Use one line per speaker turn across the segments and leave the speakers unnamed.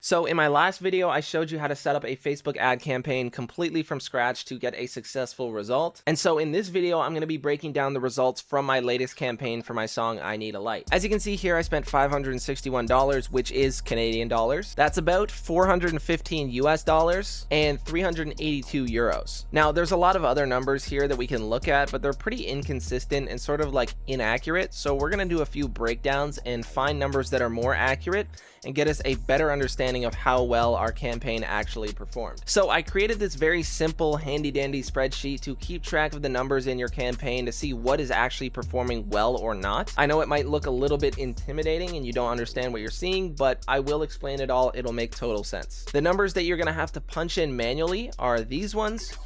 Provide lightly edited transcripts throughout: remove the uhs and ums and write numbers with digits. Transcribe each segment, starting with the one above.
So in my last video, I showed you how to set up a Facebook ad campaign completely from scratch to get a successful result. And so in this video, I'm going to be breaking down the results from my latest campaign for my song, I Need a Light. As you can see here, I spent $561, which is Canadian dollars. That's about 415 US dollars and 382 euros. Now, there's a lot of other numbers here that we can look at, but they're pretty inconsistent and sort of like inaccurate. So we're going to do a few breakdowns and find numbers that are more accurate and get us a better understanding of how well our campaign actually performed. So I created this very simple handy dandy spreadsheet to keep track of the numbers in your campaign to see what is actually performing well or not. I know it might look a little bit intimidating and you don't understand what you're seeing, but I will explain it all. It'll make total sense. The numbers that you're going to have to punch in manually are these ones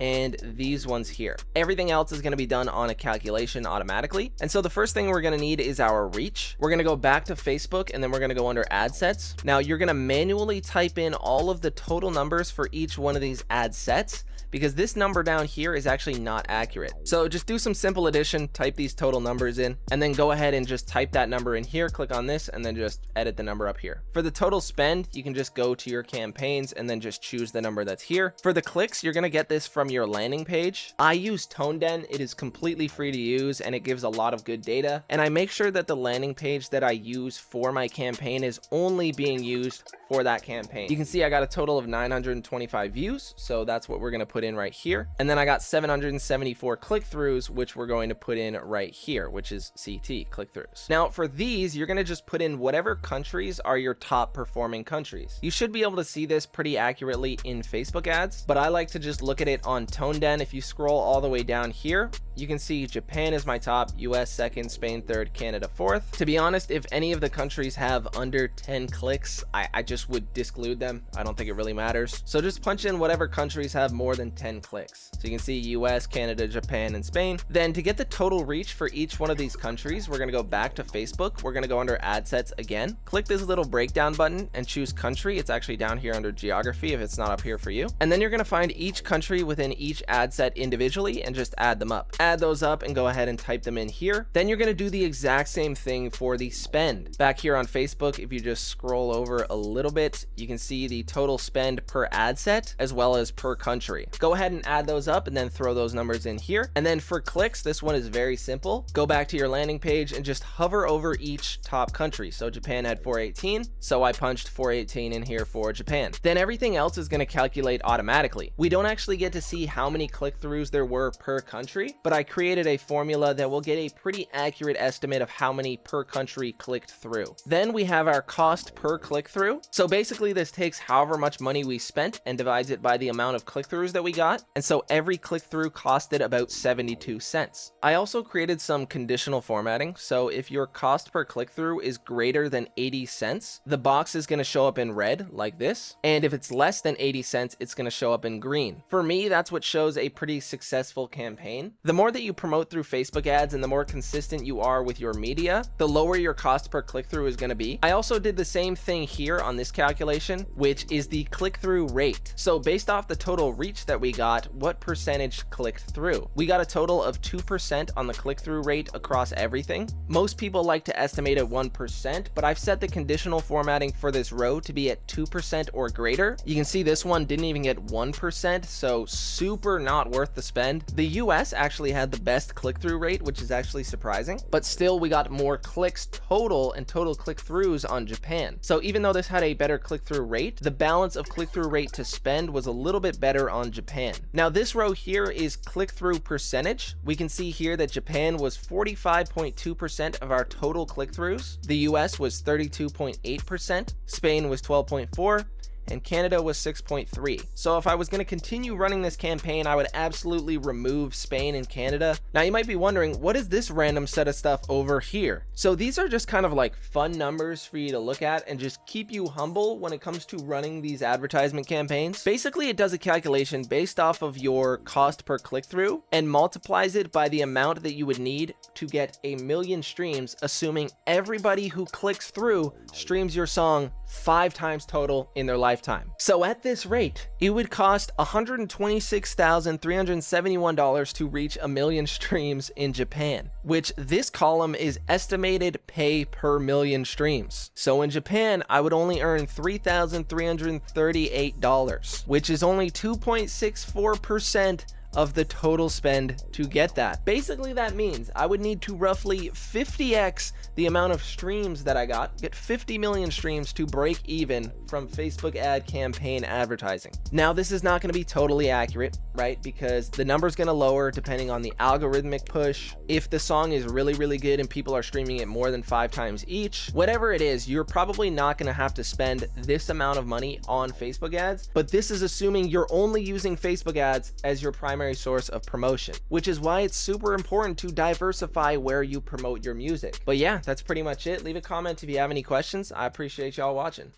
and these ones here. Everything else is going to be done on a calculation automatically. And so the first thing we're going to need is our reach. We're going to go back to Facebook and then we're going to go under ad sets. Now you're going to manually type in all of the total numbers for each one of these ad sets, because this number down here is actually not accurate. So just do some simple addition, type these total numbers in, and then go ahead and just type that number in here, click on this, and then just edit the number up here. For the total spend, you can just go to your campaigns and then just choose the number that's here. For the clicks, you're going to get this from your landing page. I use ToneDen. It is completely free to use and it gives a lot of good data. And I make sure that the landing page that I use for my campaign is only being used for that campaign. You can see I got a total of 925 views. So that's what we're going to put in right here. And then I got 774 click-throughs, which we're going to put in right here, which is CT, click-throughs. Now for these, you're going to just put in whatever countries are your top performing countries. You should be able to see this pretty accurately in Facebook ads, but I like to just look at it on ToneDen. If you scroll all the way down here, you can see Japan is my top, US second, Spain third, Canada fourth. To be honest, if any of the countries have under 10 clicks, I just would disclude them. I don't think it really matters. So just punch in whatever countries have more than 10 clicks. So you can see US, Canada, Japan, and Spain. Then to get the total reach for each one of these countries, we're going to go back to Facebook. We're going to go under ad sets again, click this little breakdown button and choose country. It's actually down here under geography if it's not up here for you. And then you're going to find each country within each ad set individually and just add them up. Add those up and go ahead and type them in here. Then you're going to do the exact same thing for the spend. Back here on Facebook, if you just scroll over a little bit, you can see the total spend per ad set as well as per country. Go ahead and add those up and then throw those numbers in here. And then for clicks, this one is very simple. Go back to your landing page and just hover over each top country. So Japan had 418, so I punched 418 in here for Japan. Then everything else is going to calculate automatically. We don't actually get to see how many click-throughs there were per country, but I created a formula that will get a pretty accurate estimate of how many per country clicked through. Then we have our cost per click-through. So basically this takes however much money we spent and divides it by the amount of click-throughs that we got. And so every click-through costed about 72 cents. I also created some conditional formatting. So if your cost per click-through is greater than 80 cents, the box is going to show up in red like this. And if it's less than 80 cents, it's going to show up in green. For me, that's what shows a pretty successful campaign. The more that you promote through Facebook ads and the more consistent you are with your media, the lower your cost per click-through is going to be. I also did the same thing here on this calculation, which is the click-through rate. So based off the total reach that we got, what percentage clicked through? We got a total of 2% on the click-through rate across everything. Most people like to estimate at 1%, but I've set the conditional formatting for this row to be at 2% or greater. You can see this one didn't even get 1%, so super not worth the spend. The US actually had the best click-through rate, which is actually surprising, but still we got more clicks total and total click-throughs on Japan. So even though this had a better click-through rate, the balance of click-through rate to spend was a little bit better on Japan. Now this row here is click-through percentage. We can see here that Japan was 45.2% of our total click-throughs. The US was 32.8%. Spain was 12.4%. And Canada was 6.3. So if I was going to continue running this campaign, I would absolutely remove Spain and Canada. Now you might be wondering, what is this random set of stuff over here? So these are just kind of like fun numbers for you to look at and just keep you humble when it comes to running these advertisement campaigns. Basically, it does a calculation based off of your cost per click-through and multiplies it by the amount that you would need to get 1 million streams, assuming everybody who clicks through streams your song 5 times total in their lifetime. So at this rate, it would cost $126,371 to reach 1 million streams in Japan, which this column is estimated pay per million streams. So in Japan, I would only earn $3,338, which is only 2.64% of the total spend to get that. Basically, that means I would need to roughly 50x the amount of streams that I get 50 million streams to break even from Facebook ad campaign advertising. Now, this is not going to be totally accurate, right? Because the number is going to lower depending on the algorithmic push. If the song is really, really good and people are streaming it more than 5 times each, whatever it is, you're probably not going to have to spend this amount of money on Facebook ads. But this is assuming you're only using Facebook ads as your primary source of promotion, which is why it's super important to diversify where you promote your music. But yeah, that's pretty much it. Leave a comment if you have any questions. I appreciate y'all watching.